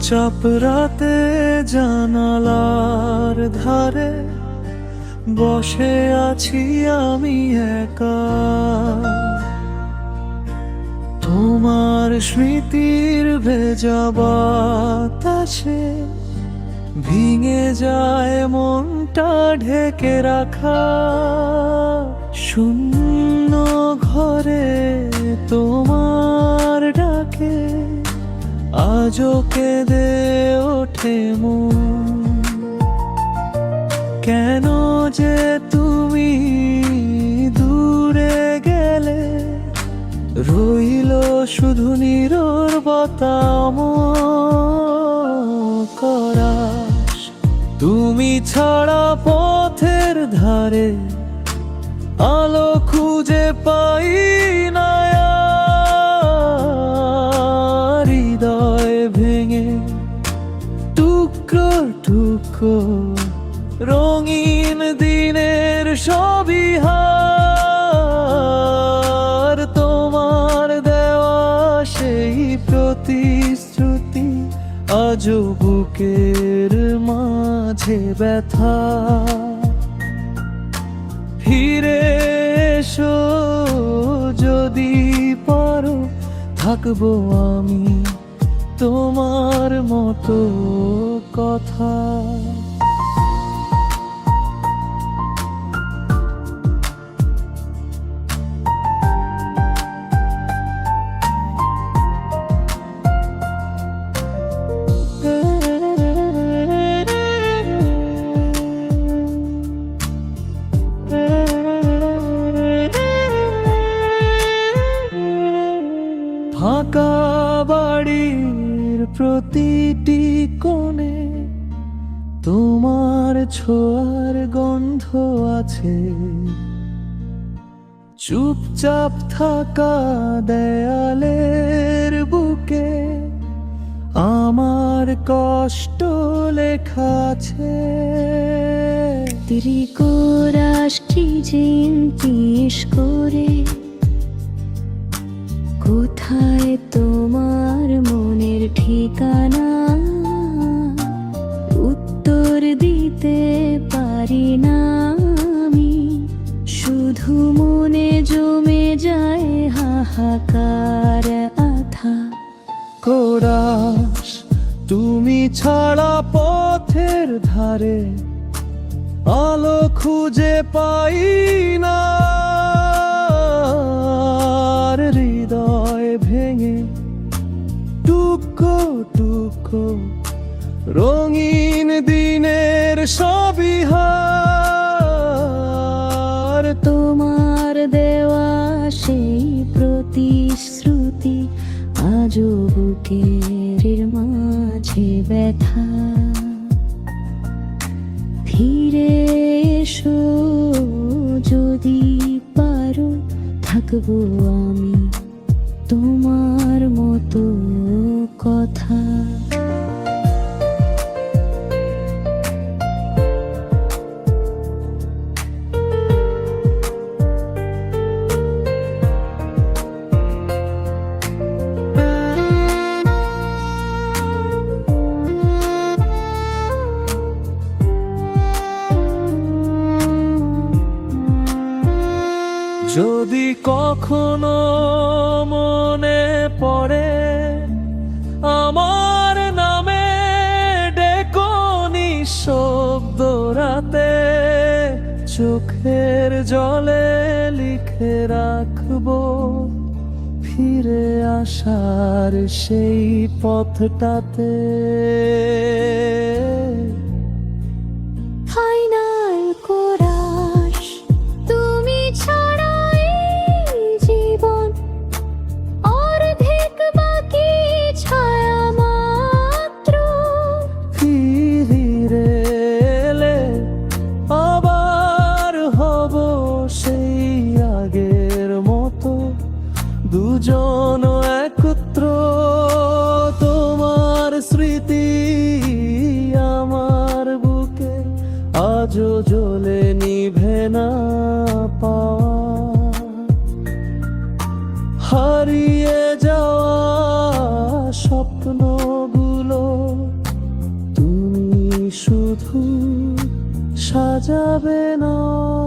চুপচাপ রাতে জানালার ধারে বসে আছি আমি একা। তোমার স্মৃতির ভেজা বাতাসে ভেঙে যায় মনটা ঢেকে রাখা। শূন্য ঘরে তোমার ডাকে আজও কেঁদে ওঠে মন। কেন যে তুমি দূরে গেলে, রইল শুধু নীরবতা করাস। তুমি ছাড়া পথের ধারে আলো খুঁজে পাই না। হৃদয় ভেঙে টুকরো টুকরো রঙিন দিনের ছবি হার। তোমার দেওয়া সেই প্রতিশ্রুতি আজও বুকের মাঝে ব্যথা। ফিরে এসো যদি পারো, থাকবো আমি তোমার মতো কথা। ফাঁকা বাড়ির প্রতিটি কোণে তোমার ছোঁয়ার গন্ধ আছে। চুপচাপ থাকা দেয়ালের বুকে আমার কষ্ট লেখা আছে। तेरी को राष्ट्रीय জিনিস করে কোথায় তোমার মনের ঠিকানা, উত্তর দিতে পারি না আমি। শুধু মনে জমে যায় হাহাকার আথা। কোরাস তুমি ছাড়া পথের ধারে আলো খুঁজে পাই না। হৃদয় ভেঙে টুকরো টুকরো রঙিন দিনের ছবি হার। তোমার দেওয়া সেই প্রতিশ্রুতি আজও বুকের মাঝে ব্যথা। ফিরে এসো যদি পারো, থাকবো আমি তোমার মতো কথা। যদি কখনো মনে পড়ে আমার নামে, ডেকো নিঃশব্দ রাতে। চোখের জলে লিখে রাখবো ফিরে আসার সেই পথটাতে। ফাইনাল কোরাস তুমি ছাড়া এই জীবন অর্ধেক বাকি ছায়া মাত্র। ফিরে এলে আবার হব সেই আগের মতো, দুজন একত্র। তোমার স্মৃতি আমার বুকে আজও জ্বলে নিভে না পাওয়া। হারিয়ে যাওয়া স্বপ্নগুলো যাবে না।